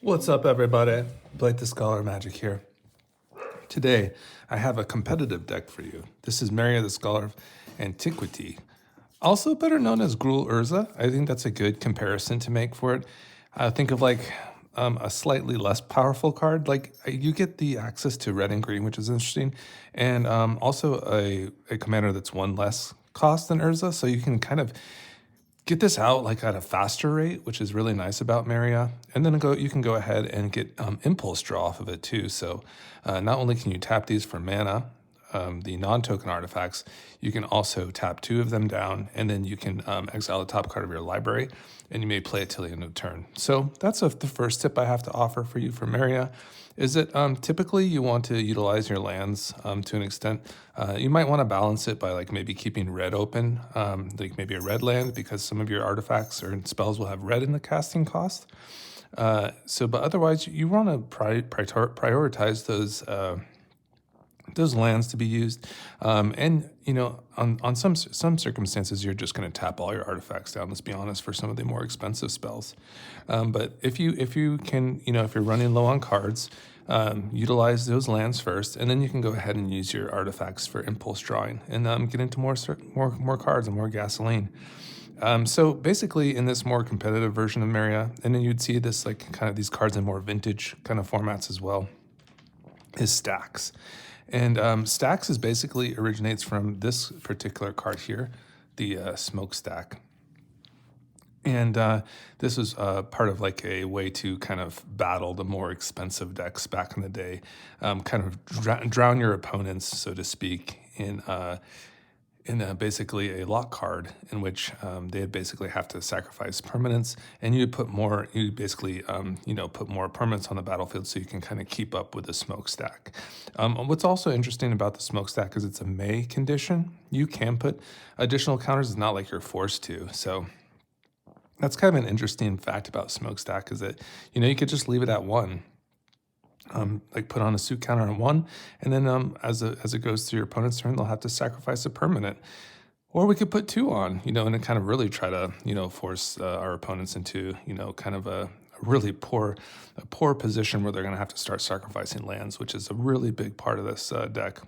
What's up, everybody? Blake the Scholar Magic here. Today, I have a competitive deck for you. This is Meria the Scholar of Antiquity, also better known as Gruul Urza. I think that's a good comparison to make for it. Think of like a slightly less powerful card. Like you get the access to red and green, which is interesting, and also a commander that's one less cost than Urza, so you can kind of get this out like at a faster rate, which is really nice about Meria. And then you can go ahead and get impulse draw off of it too. So not only can you tap these for mana, the non-token artifacts, you can also tap two of them down, and then you can exile the top card of your library, and you may play it till the end of turn. So that's the first tip I have to offer for you for Meria, is that typically you want to utilize your lands to an extent. You might want to balance it by like maybe keeping red open, like maybe a red land, because some of your artifacts or spells will have red in the casting cost. But otherwise you want to prioritize those lands to be used, and on some circumstances you're just going to tap all your artifacts down. Let's be honest, for some of the more expensive spells. But if you can, if you're running low on cards, utilize those lands first, and then you can go ahead and use your artifacts for impulse drawing and get into more cards and more gasoline. So basically, in this more competitive version of Meria, and then you'd see this like kind of these cards in more vintage kind of formats as well, is Stax. And Stax is basically originates from this particular card here, the smokestack. And this was part of like a way to kind of battle the more expensive decks back in the day, kind of drown your opponents, so to speak, in basically a lock card in which they'd basically have to sacrifice permanents, and you put more permanents on the battlefield so you can kind of keep up with the smokestack. What's also interesting about the smokestack is it's a may condition. You can put additional counters. It's not like you're forced to. So that's kind of an interesting fact about smokestack, is that you could just leave it at one. Like put on a suit counter on one, and then as it goes through your opponent's turn, they'll have to sacrifice a permanent. Or we could put two on, and kind of really try to, force our opponents into, kind of a really poor position where they're going to have to start sacrificing lands, which is a really big part of this deck.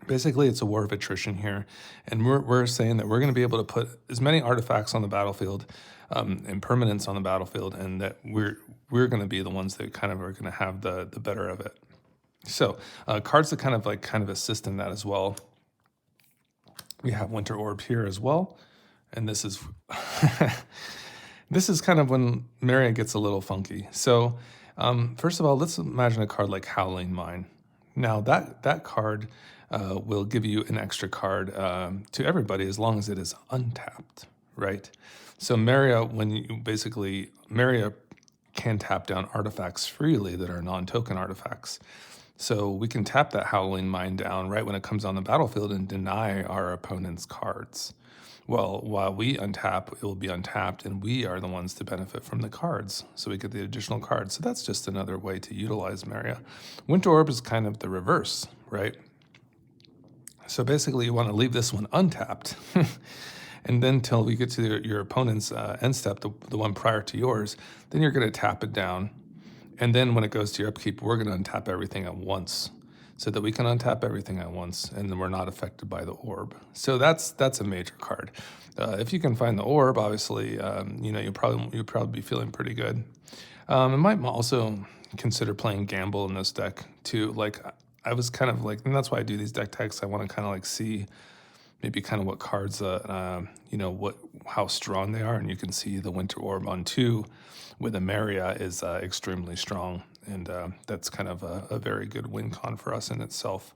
Basically, it's a war of attrition here, and we're saying that we're going to be able to put as many artifacts on the battlefield and permanents on the battlefield, and that we're going to be the ones that kind of are going to have the better of it. So cards that kind of assist in that as well. We have Winter Orb here as well, and this is this is kind of when Meria gets a little funky. So first of all, let's imagine a card like Howling Mine. Now that card will give you an extra card to everybody as long as it is untapped, right? So Meria, Meria can tap down artifacts freely that are non-token artifacts. So we can tap that Howling Mine down right when it comes on the battlefield and deny our opponent's cards. Well, while we untap, it will be untapped, and we are the ones to benefit from the cards. So we get the additional cards. So that's just another way to utilize Meria. Winter Orb is kind of the reverse, right? So basically, you want to leave this one untapped. And then till we get to your opponent's end step, the one prior to yours, then you're going to tap it down. And then when it goes to your upkeep, we're going to untap everything at once, so that we can untap everything at once, and then we're not affected by the orb. So that's a major card. If you can find the orb, obviously, you'll probably be feeling pretty good. I might also consider playing Gamble in this deck too. Like I was kind of like, and that's why I do these deck techs. I want to kind of like see maybe kind of what cards, how strong they are. And you can see the Winter Orb on 2 with a Meria is extremely strong. And that's kind of a very good win con for us in itself.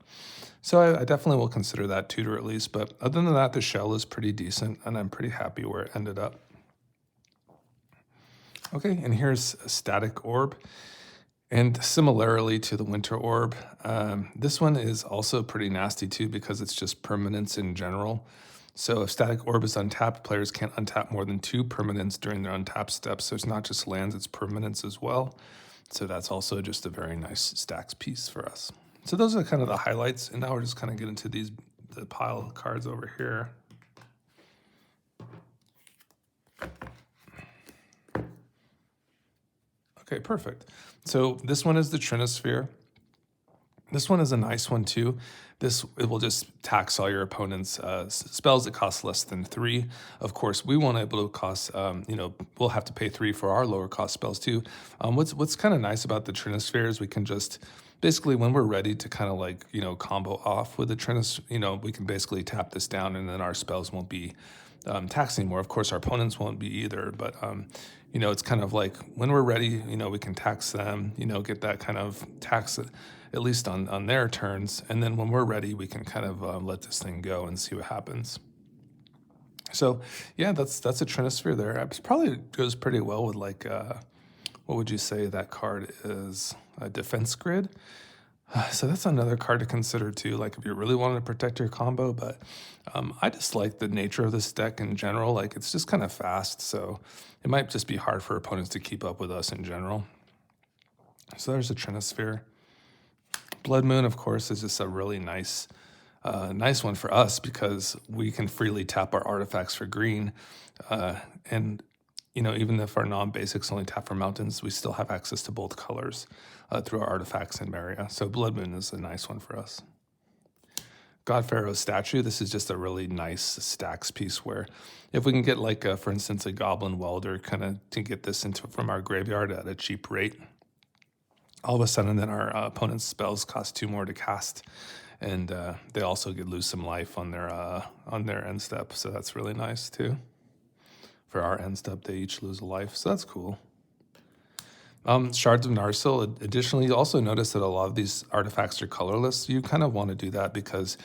So I definitely will consider that tutor at least. But other than that, the shell is pretty decent, and I'm pretty happy where it ended up. Okay, and here's a Static Orb. And similarly to the Winter Orb, this one is also pretty nasty too, because it's just permanents in general. So if Static Orb is untapped, players can't untap more than 2 permanents during their untap steps. So it's not just lands, it's permanents as well. So that's also just a very nice Stax piece for us. So those are kind of the highlights. And now we're just kind of getting to the pile of cards over here. Okay, perfect. So this one is the Trinisphere. This one is a nice one too. It will just tax all your opponent's spells that cost less than 3. Of course, we won't able to cost, we'll have to pay 3 for our lower cost spells too. What's kind of nice about the Trinisphere is we can just, basically when we're ready to kind of like, combo off with the Trinis, we can basically tap this down and then our spells won't be taxed anymore. Of course, our opponents won't be either, but it's kind of like when we're ready, we can tax them, get that kind of tax at least on their turns. And then when we're ready, we can kind of let this thing go and see what happens. So yeah, that's a Trinisphere there. It probably goes pretty well with like, what would you say that card is? A Defense Grid. So that's another card to consider too, like if you really wanting to protect your combo, but I just like the nature of this deck in general. Like it's just kind of fast, so it might just be hard for opponents to keep up with us in general. So there's a Trinisphere. Blood Moon, of course, is just a really nice one for us because we can freely tap our artifacts for green. And even if our non-basics only tap for mountains, we still have access to both colors through our artifacts in Meria. So Blood Moon is a nice one for us. God Pharaoh's Statue, this is just a really nice Stax piece where if we can get like, for instance, a Goblin Welder kind of to get this from our graveyard at a cheap rate, all of a sudden then our opponent's spells cost 2 more to cast, and they also lose some life on their end step, so that's really nice too. For our end step, they each lose a life, so that's cool. Shards of Narsil, additionally, you also notice that a lot of these artifacts are colorless. You kind of want to do that because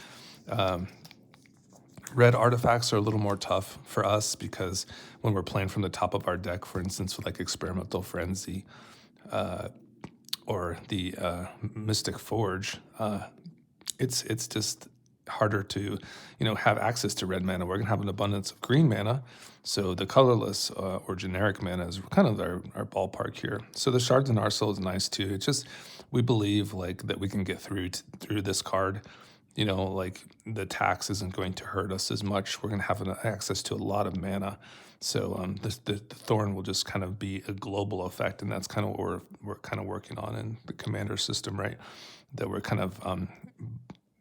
red artifacts are a little more tough for us because when we're playing from the top of our deck, for instance, with like Experimental Frenzy, or the Mystic Forge, it's just harder to have access to red mana. We're gonna have an abundance of green mana, so the colorless or generic mana is kind of our ballpark here. So the Shards of Narsil is nice too. It's just we believe like that we can get through this card. Like the tax isn't going to hurt us as much. We're gonna have access to a lot of mana. So the Thorn will just kind of be a global effect, and that's kind of what we're kind of working on in the Commander system, right? That we're kind of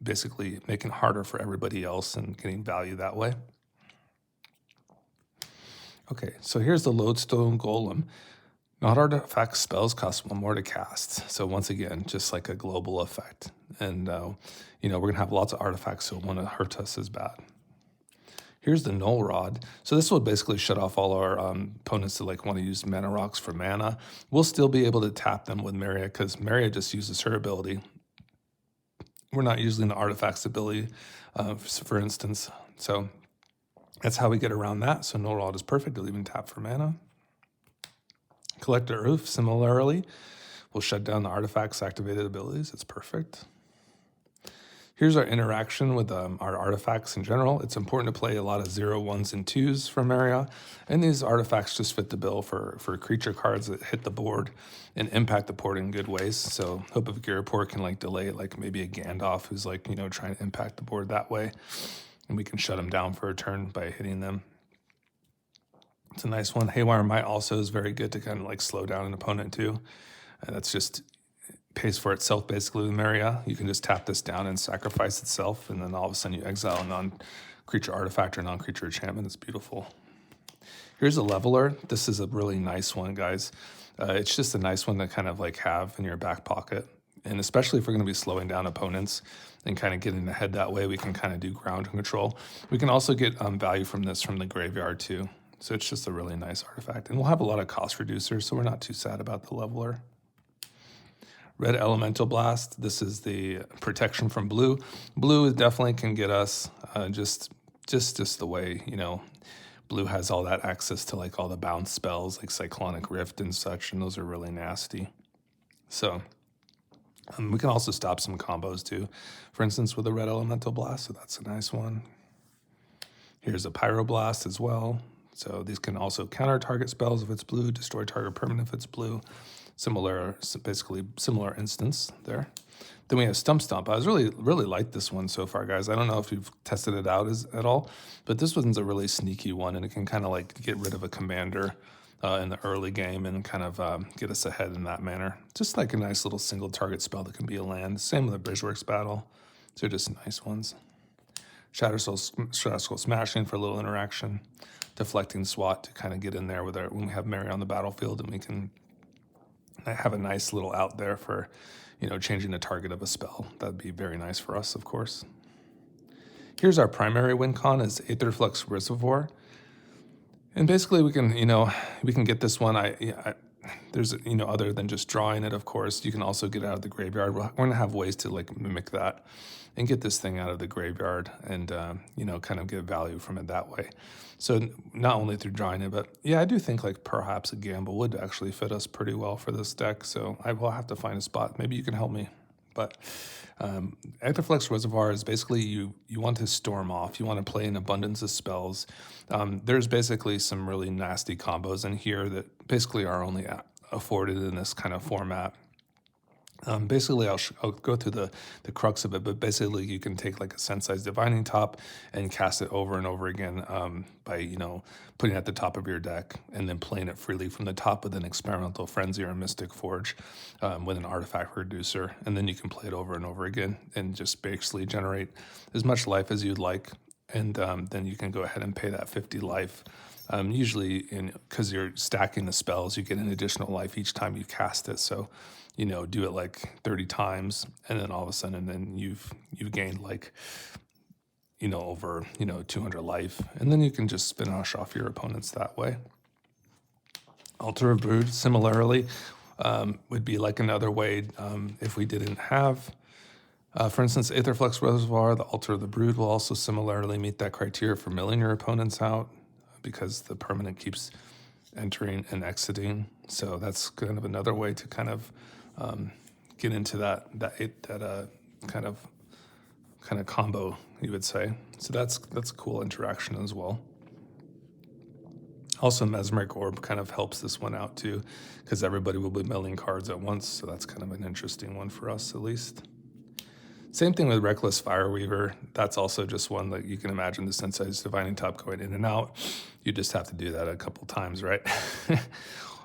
basically making it harder for everybody else and getting value that way. Okay, so here's the Lodestone Golem. Not artifact spells cost 1 more to cast. So once again, just like a global effect. And we're gonna have lots of artifacts, so it won't hurt us as bad. Here's the Null Rod. So this will basically shut off all our opponents that like want to use mana rocks for mana. We'll still be able to tap them with Meria because Meria just uses her ability. We're not using the artifact's ability, for instance. So that's how we get around that. So Null Rod is perfect. It'll even tap for mana. Collector Oof, similarly, will shut down the artifact's activated abilities. It's perfect. Here's our interaction with our artifacts in general. It's important to play a lot of 0, 1s, and 2s from Meria, and these artifacts just fit the bill for creature cards that hit the board and impact the board in good ways. So Hope of Girapur can like delay like maybe a Gandalf who's like trying to impact the board that way, and we can shut them down for a turn by hitting them. It's a nice one. Haywire Might also is very good to kind of like slow down an opponent too, and that's just pays for itself basically with Meria. You can just tap this down and sacrifice itself, and then all of a sudden you exile a non-creature artifact or non-creature enchantment. It's beautiful. Here's a Leveler. This is a really nice one, guys. It's just a nice one to kind of like have in your back pocket, and especially if we're going to be slowing down opponents and kind of getting ahead that way, we can kind of do ground control. We can also get value from this from the graveyard too. So it's just a really nice artifact, and we'll have a lot of cost reducers, so we're not too sad about the Leveler. Red Elemental Blast, this is the protection from blue. Blue definitely can get us just the way, blue has all that access to like all the bounce spells like Cyclonic Rift and such, and those are really nasty. So we can also stop some combos too, for instance, with the Red Elemental Blast, so that's a nice one. Here's a Pyroblast as well. So these can also counter target spells if it's blue, destroy target permanent if it's blue. Basically similar instance there. Then we have Stump Stomp. I was really like this one so far, guys. I don't know if you've tested it out at all, but this one's a really sneaky one, and it can kind of like get rid of a commander in the early game and kind of get us ahead in that manner. Just like a nice little single target spell that can be a land. Same with the Bridgeworks Battle. So just nice ones. Shadow Skull Smashing for a little interaction. Deflecting SWAT to kind of get in there with when we have Meria on the battlefield, and we can have a nice little out there for, changing the target of a spell. That'd be very nice for us, of course. Here's our primary win con is Aetherflux Reservoir. And basically we can, we can get this one. There's, other than just drawing it, of course, you can also get it out of the graveyard. We're going to have ways to like mimic that and get this thing out of the graveyard and, kind of get value from it that way. So not only through drawing it, but yeah, I do think like perhaps a gamble would actually fit us pretty well for this deck. So I will have to find a spot. Maybe you can help me. But Aetherflux Reservoir is basically you want to storm off. You want to play an abundance of spells. There's basically some really nasty combos in here that basically are only afforded in this kind of format. Basically, I'll go through the crux of it, but basically you can take like a Sensei's Divining Top and cast it over and over again by, putting it at the top of your deck and then playing it freely from the top with an Experimental Frenzy or a Mystic Forge with an Artifact Reducer. And then you can play it over and over again and just basically generate as much life as you'd like. And then you can go ahead and pay that 50 life. Usually, because you're stacking the spells, you get an additional life each time you cast it. So, do it like 30 times, and then all of a sudden, then you've gained like, over 200 life, and then you can just finish off your opponents that way. Altar of Brood, similarly, would be like another way if we didn't have. For instance, Aetherflux Reservoir, the Altar of the Brood will also similarly meet that criteria for milling your opponents out because the permanent keeps entering and exiting. So that's kind of another way to kind of get into that kind of combo, you would say. So that's a cool interaction as well. Also, Mesmeric Orb kind of helps this one out too, because everybody will be milling cards at once. So that's kind of an interesting one for us, at least. Same thing with Reckless Fireweaver. That's also just one that you can imagine the Sensei's Divining Top going in and out. You just have to do that a couple times, right?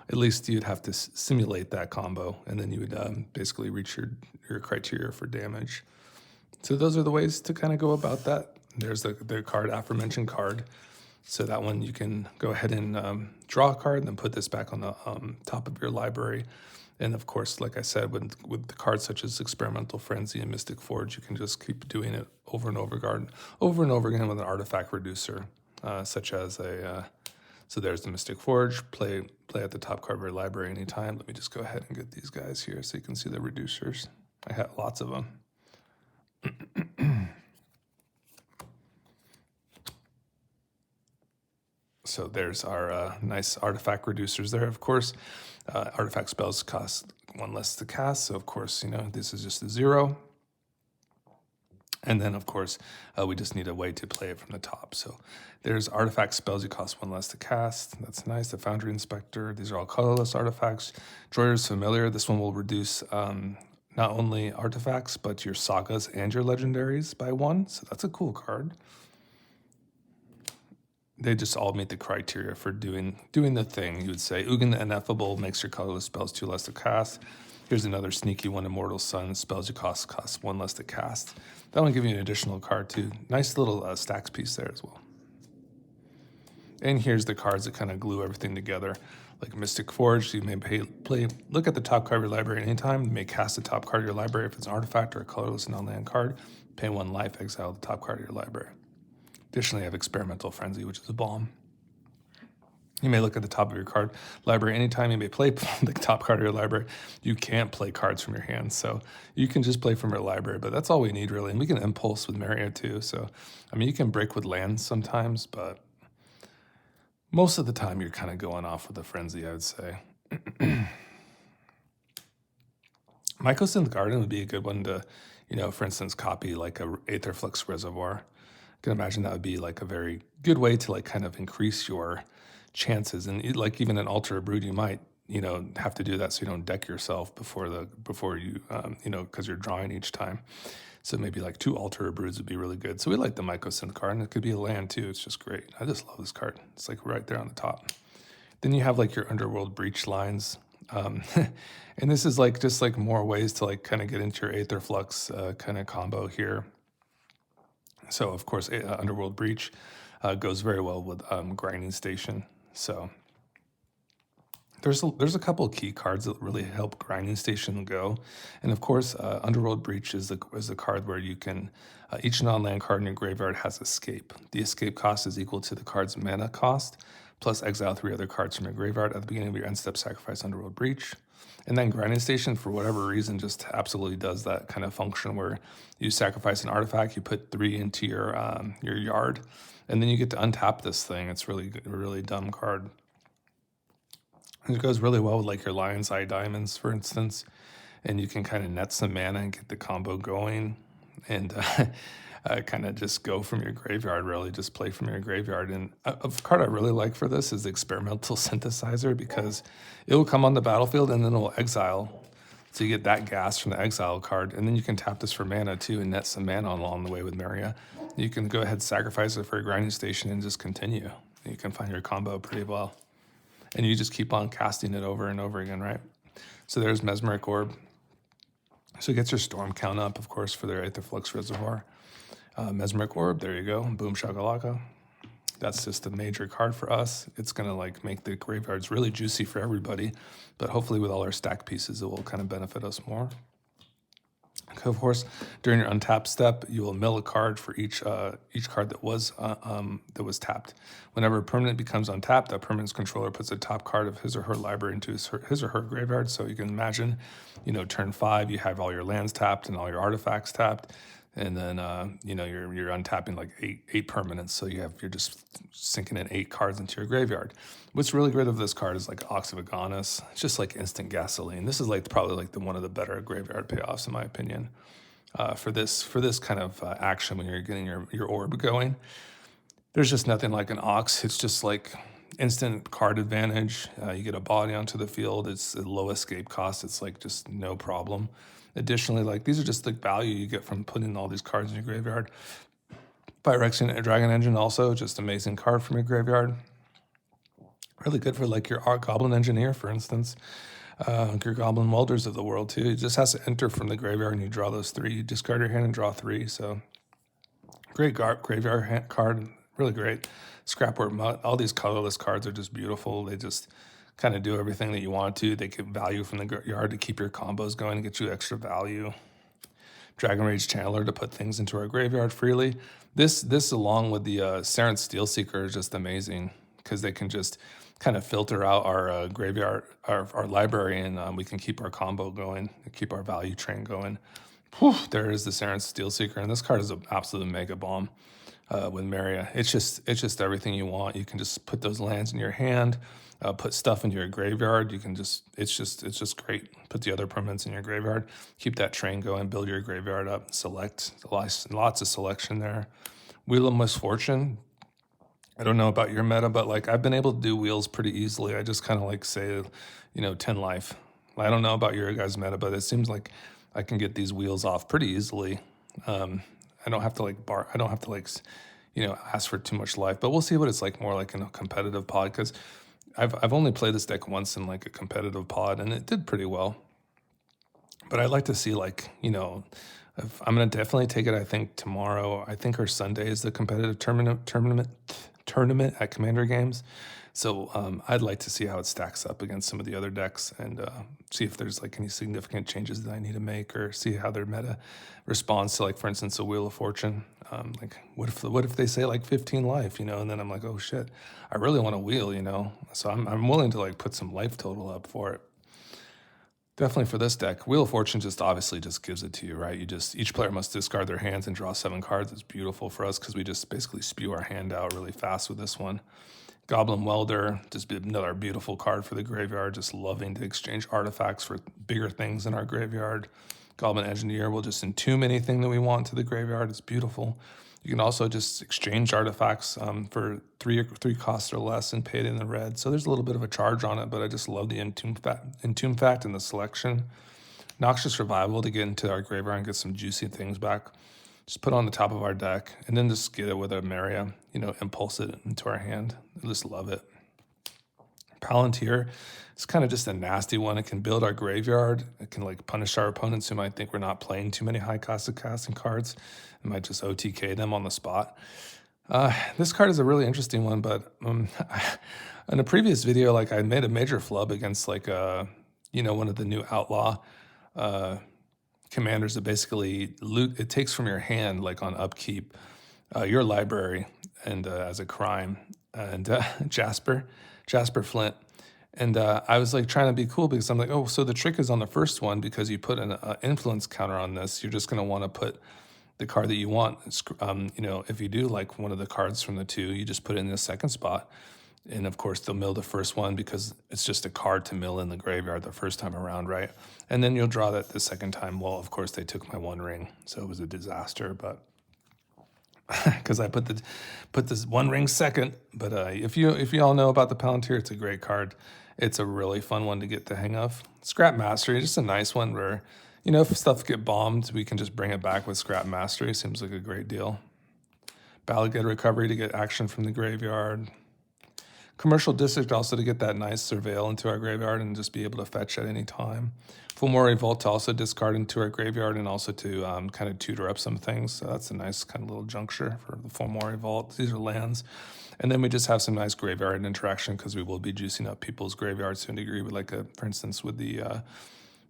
At least you'd have to simulate that combo, and then you would basically reach your criteria for damage. So those are the ways to kind of go about that. There's the card, aforementioned card. So that one you can go ahead and draw a card and then put this back on the top of your library. And of course, like I said, with the cards such as Experimental Frenzy and Mystic Forge, you can just keep doing it over and over again with an Artifact Reducer, such as so there's the Mystic Forge, play at the top card of your library anytime. Let me just go ahead and get these guys here so you can see the reducers. I have lots of them. So there's our nice artifact reducers there. Of course, artifact spells cost 1 less to cast. So of course, this is just a 0. And then of course, we just need a way to play it from the top. So there's artifact spells you cost 1 less to cast. That's nice. The Foundry Inspector. These are all colorless artifacts. Drawer's Familiar. This one will reduce not only artifacts, but your sagas and your legendaries by 1. So that's a cool card. They just all meet the criteria for doing the thing. You would say, Ugin the Ineffable makes your colorless spells 2 less to cast. Here's another sneaky one, Immortal Sun. Spells you cost 1 less to cast. That one will give you an additional card too. Nice little Stax piece there as well. And here's the cards that kind of glue everything together. Like Mystic Forge, so you may look at the top card of your library anytime. You may cast the top card of your library if it's an artifact or a colorless non-land card. Pay 1 life, exile the top card of your library. Additionally, I have Experimental Frenzy, which is a bomb. You may look at the top of your card library anytime. You may play the top card of your library. You can't play cards from your hand, so you can just play from your library, but that's all we need, really. And we can impulse with Meria, too. So, you can break with lands sometimes, but most of the time you're kind of going off with a Frenzy, I would say. Mycosynth Garden would be a good one to, for instance, copy like a Aetherflux Reservoir. I can imagine that would be like a very good way to like kind of increase your chances. And like even an Altar of Brood, you might, have to do that so you don't deck yourself before you, because you're drawing each time. So maybe like 2 Altar of Broods would be really good. So we like the Mycosynth card, and it could be a land too. It's just great. I just love this card. It's like right there on the top. Then you have like your Underworld Breach lines. And this is like just like more ways to like kind of get into your Aether Flux kind of combo here. So of course, Underworld Breach goes very well with Grinding Station. So there's a couple of key cards that really help Grinding Station go, and of course, Underworld Breach is a card where you can each non-land card in your graveyard has escape. The escape cost is equal to the card's mana cost, plus exile 3 other cards from your graveyard at the beginning of your end step. Sacrifice Underworld Breach, and then Grinding Station for whatever reason just absolutely does that kind of function where you sacrifice an artifact, you put 3 into your yard, and then you get to untap this thing. It's really a really dumb card. It goes really well with like your Lion's Eye Diamonds, for instance, and you can kind of net some mana and get the combo going, and kind of just go from your graveyard, really just play from your graveyard. And a card I really like for this is the Experimental Synthesizer, because it will come on the battlefield and then it will exile. So you get that gas from the exile card, and then you can tap this for mana too and net some mana along the way with Meria. You can go ahead, sacrifice it for a Grinding Station, and just continue. You can find your combo pretty well. And you just keep on casting it over and over again, right? So there's Mesmeric Orb. So it gets your storm count up, of course, for their Aether Flux Reservoir. Mesmeric Orb, there you go. Boom shakalaka. That's just a major card for us. It's going to like make the graveyards really juicy for everybody. But hopefully with all our stack pieces, it will kind of benefit us more. Of course, during your untap step, you will mill a card for each card that was tapped. Whenever a permanent becomes untapped, that permanent's controller puts a top card of his or her library into his or her graveyard. So you can imagine, turn 5, you have all your lands tapped and all your artifacts tapped, and then you're untapping like eight permanents. So you're just sinking in 8 cards into your graveyard. What's really great of this card is like Ox of Agonis. It's just like instant gasoline. This is like probably like one of the better graveyard payoffs in my opinion. For this kind of action when you're getting your orb going. There's just nothing like an Ox. It's just like instant card advantage. You get a body onto the field. It's a low escape cost. It's like just no problem. Additionally, like these are just the value you get from putting all these cards in your graveyard. Phyrexian Dragon Engine also just amazing card from your graveyard. Really good for like your Goblin Engineer, for instance. Your Goblin Welders of the world too. It just has to enter from the graveyard and you draw those 3. You discard your hand and draw 3. So great graveyard card, really great. Scrapwork Mutt. All these colorless cards are just beautiful. They just kind of do everything that you want to. They get value from the yard to keep your combos going and get you extra value. Dragon Rage Channeler to put things into our graveyard freely. This along with the Saren's Steelseeker is just amazing because they can just kind of filter out our graveyard, our library, and we can keep our combo going, keep our value train going. Whew, there is the Saren's Steelseeker, and this card is an absolute mega bomb with Meria. It's just everything you want. You can just put those lands in your hand, put stuff into your graveyard. You can it's just great. Put the other permanents in your graveyard, keep that train going, build your graveyard up, select, lots of selection there. Wheel of Misfortune. I don't know about your meta, but like I've been able to do wheels pretty easily. I just kind of like say, 10 life. I don't know about your guys' meta, but it seems like I can get these wheels off pretty easily. I don't have to ask for too much life, but we'll see what it's like more like in a competitive pod, because I've only played this deck once in like a competitive pod and it did pretty well. But I'd like to see I'm going to definitely take it, I think, tomorrow. I think our Sunday is the competitive tournament at Commander Games. So I'd like to see how it stacks up against some of the other decks and see if there's like any significant changes that I need to make, or see how their meta responds to, like, for instance, a Wheel of Fortune. What if they say like 15 life, and then I'm like, oh shit, I really want a wheel, So I'm willing to like put some life total up for it. Definitely for this deck, Wheel of Fortune just obviously just gives it to you, right? Each player must discard their hands and draw 7 cards. It's beautiful for us because we just basically spew our hand out really fast with this one. Goblin Welder, just another beautiful card for the graveyard, just loving to exchange artifacts for bigger things in our graveyard. Goblin Engineer will just entomb anything that we want to the graveyard. It's beautiful. You can also just exchange artifacts for 3 costs or less and pay it in the red. So there's a little bit of a charge on it, but I just love the entomb fact and the selection. Noxious Revival to get into our graveyard and get some juicy things back. Just put on the top of our deck and then just get it with a Meria, impulse it into our hand. I just love it. Palantir is kind of just a nasty one. It can build our graveyard. It can like punish our opponents who might think we're not playing too many high costed casting cards. It might just OTK them on the spot. This card is a really interesting one, but in a previous video, like I made a major flub against like one of the new outlaw commanders that basically loot. It takes from your hand, like on upkeep, your library, and as a crime, and Jasper Flint. And I was like trying to be cool because I'm like, oh, so the trick is on the first one, because you put an influence counter on this, you're just going to want to put the card that you want. If you do like one of the cards from the two, you just put it in the second spot. And of course, they'll mill the first one because it's just a card to mill in the graveyard the first time around, right? And then you'll draw that the second time. Well, of course, they took my one ring, so it was a disaster, but because I put this one ring second. But if you all know about the Palantir, it's a great card. It's a really fun one to get the hang of. Scrap Mastery, just a nice one where, if stuff get bombed, we can just bring it back with Scrap Mastery. Seems like a great deal. Ballad Recovery to get action from the graveyard. Commercial District also to get that nice surveil into our graveyard and just be able to fetch at any time. Fulmore Revolt to also discard into our graveyard and also to kind of tutor up some things. So that's a nice kind of little juncture for the Fulmore Revolt. These are lands. And then we just have some nice graveyard interaction because we will be juicing up people's graveyards to a degree, with for instance, with the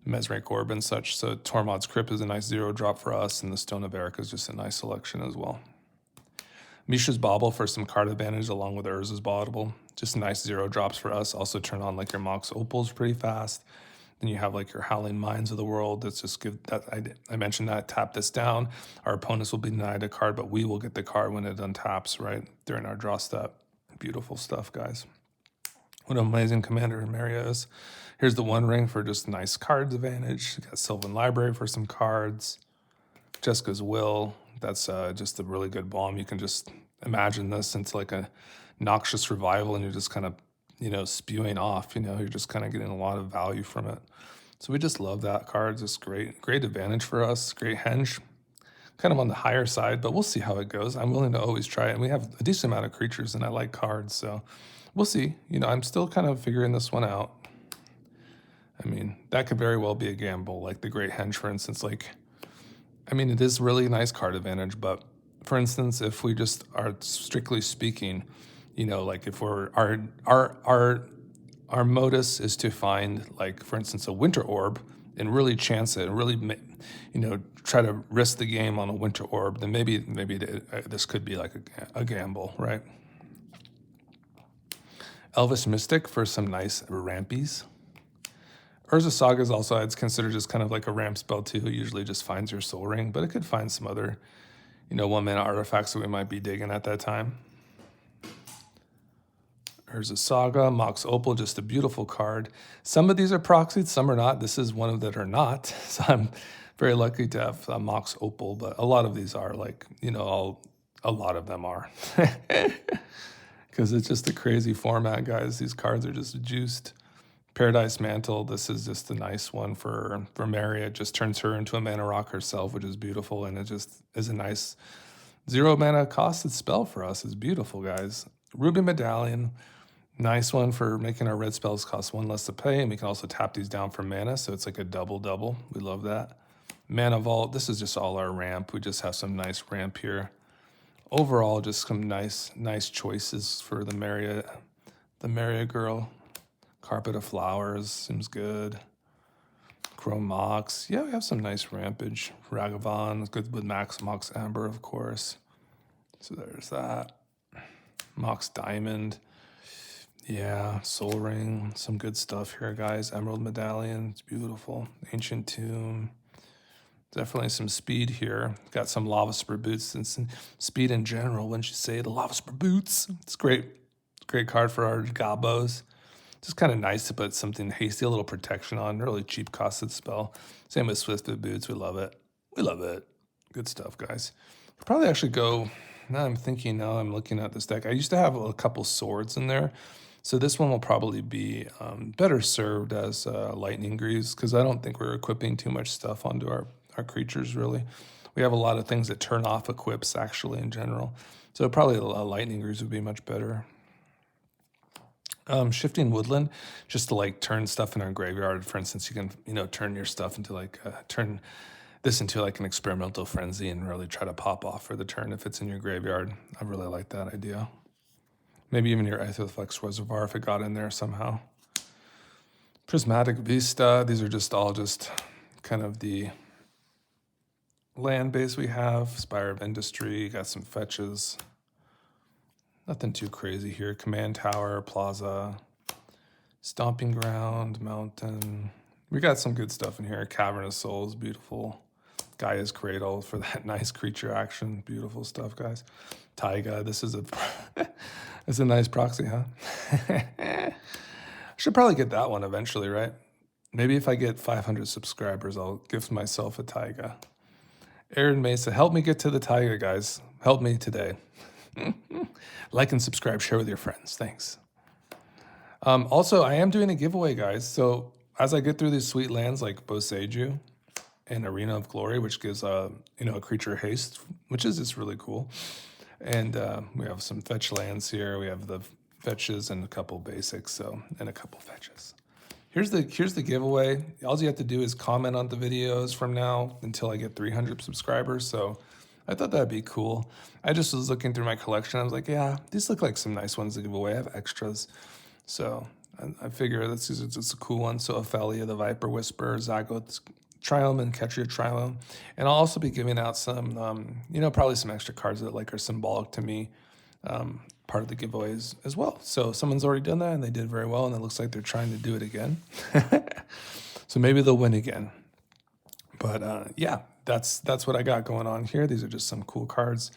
Mesraic Orb and such. So Tormod's Crypt is a nice 0-drop for us, and the Stone of Eric is just a nice selection as well. Mishra's Bauble for some card advantage along with Urza's Bauble. Just nice 0-drops for us. Also turn on like your Mox Opals pretty fast. Then you have like your Howling Mines of the world. Let's just give that, I mentioned that, tap this down. Our opponents will be denied a card, but we will get the card when it untaps, right, during our draw step. Beautiful stuff, guys. What an amazing commander Meria is. Here's the one ring for just nice cards advantage. You got Sylvan Library for some cards. Jessica's Will. That's just a really good bomb. You can just imagine this into like a noxious revival, and you're just kind of, spewing off. You're just kind of getting a lot of value from it. So we just love that card. Just great advantage for us. Great henge. Kind of on the higher side, but we'll see how it goes. I'm willing to always try it. And we have a decent amount of creatures, and I like cards, so we'll see. I'm still kind of figuring this one out. I mean, that could very well be a gamble, like the Great Henge, for instance. It is really nice card advantage, but for instance, if we just are strictly speaking, like if we're our modus is to find, like, for instance, a Winter Orb and really chance it and really, try to risk the game on a Winter Orb, then maybe this could be like a gamble, right? Elvish Mystic for some nice rampies. Urza Saga is also, I'd consider, just kind of like a ramp spell too, who usually just finds your Soul Ring, but it could find some other, 1-mana artifacts that we might be digging at that time. Urza Saga, Mox Opal, just a beautiful card. Some of these are proxied, some are not. This is one of that are not, so I'm very lucky to have Mox Opal, but a lot of these are like, a lot of them are. Because it's just a crazy format, guys. These cards are just juiced. Paradise Mantle, this is just a nice one for Meria. It just turns her into a mana rock herself, which is beautiful, and it just is a nice 0-mana costed spell for us. It's beautiful, guys. Ruby Medallion, nice one for making our red spells cost 1 less to pay, and we can also tap these down for mana, so it's like a double-double. We love that. Mana Vault, this is just all our ramp. We just have some nice ramp here. Overall, just some nice choices for the Meria girl. Carpet of Flowers seems good. Chrome Mox. Yeah, we have some nice rampage. Ragavan, good with Mox Amber, of course. So there's that. Mox Diamond. Yeah, Soul Ring. Some good stuff here, guys. Emerald Medallion. It's beautiful. Ancient Tomb. Definitely some speed here. Got some Lava Spur Boots and some speed in general, wouldn't you say? The Lava Spur Boots. It's great. Great card for our Gabos. Just kind of nice to put something hasty, a little protection on. Really cheap costed spell. Same with Swiftfoot Boots. We love it. We love it. Good stuff, guys. I'll probably actually go, now I'm looking at this deck. I used to have a couple swords in there. So this one will probably be better served as Lightning Greaves, because I don't think we're equipping too much stuff onto our creatures, really. We have a lot of things that turn off equips, actually, in general. So probably Lightning Greaves would be much better. Shifting woodland, just to like turn stuff in our graveyard. For instance, you can, turn your stuff into like, turn this into like an experimental frenzy and really try to pop off for the turn if it's in your graveyard. I really like that idea. Maybe even your Aetherflex Reservoir if it got in there somehow. Prismatic Vista, these are just all just kind of the land base we have. Spire of Industry, got some fetches. Nothing too crazy here. Command Tower, Plaza, Stomping Ground, Mountain. We got some good stuff in here. Cavern of Souls, beautiful. Gaia's Cradle for that nice creature action. Beautiful stuff, guys. Taiga, this is it's a nice proxy, huh? Should probably get that one eventually, right? Maybe if I get 500 subscribers, I'll gift myself a Taiga. Aaron Mesa, help me get to the Taiga, guys. Help me today. Like and subscribe, share with your friends. Thanks. Also, I am doing a giveaway, guys. So as I get through these sweet lands like Boseiju and Arena of Glory, which gives a creature haste, which is just really cool. And we have some fetch lands here. We have the fetches and a couple basics, and a couple fetches. Here's the giveaway. All you have to do is comment on the videos from now until I get 300 subscribers. So I thought that'd be cool. I just was looking through my collection. I was like, yeah, these look like some nice ones to give away. I have extras. So I figure this is just a cool one. So Ophelia, the Viper Whisperer, Zagoth's Triome, and Ketria Triome. And I'll also be giving out some, probably some extra cards that are symbolic to me, part of the giveaways as well. So someone's already done that and they did very well, and it looks like they're trying to do it again. So maybe they'll win again. But yeah, that's what I got going on here. These are just some cool cards.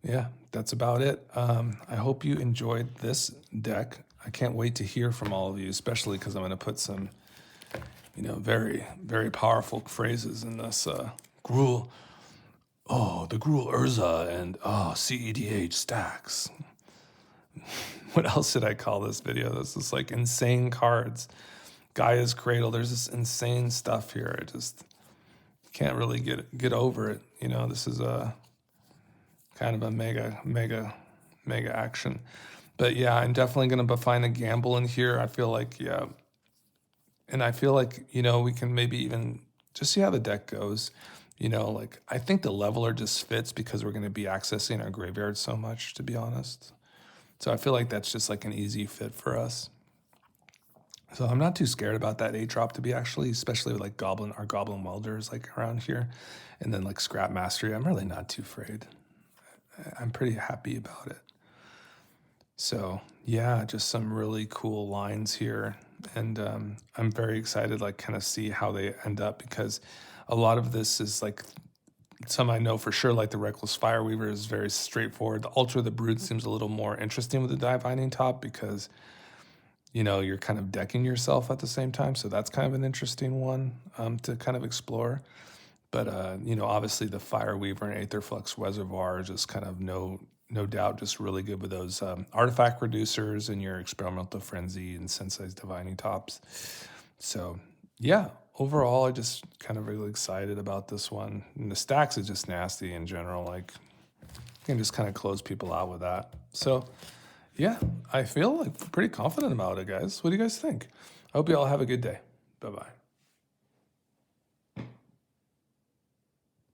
Yeah, that's about it. I hope you enjoyed this deck. I can't wait to hear from all of you, especially because I'm going to put some, very, very powerful phrases in this Gruul. Oh, the Gruul Urza and cEDH Stax. What else should I call this video? This is like insane cards. Gaia's Cradle. There's this insane stuff here. I just can't really get over it. This is a kind of a mega action. But yeah, I'm definitely going to find a gamble in here. I feel like, yeah. And I feel like, we can maybe even just see how the deck goes. I think the leveler just fits because we're going to be accessing our graveyard so much, to be honest. So I feel like that's just like an easy fit for us. So I'm not too scared about that 8-drop to be actually, especially with like our Goblin Welders like around here. And then like Scrap Mastery, I'm really not too afraid. I'm pretty happy about it. So yeah, just some really cool lines here. And I'm very excited, kind of see how they end up, because a lot of this is some I know for sure, like the Reckless Fireweaver is very straightforward. The Ultra the Brood seems a little more interesting with the Divining Top because, you're kind of decking yourself at the same time. So that's kind of an interesting one to kind of explore. But, obviously the Fireweaver and Aetherflux Reservoir are just kind of no doubt just really good with those artifact reducers and your Experimental Frenzy and Sensei's Divining Tops. So, yeah, overall, I just kind of really excited about this one. And the Stax is just nasty in general. You can just kind of close people out with that. So, yeah, I feel pretty confident about it, guys. What do you guys think? I hope you all have a good day. Bye-bye.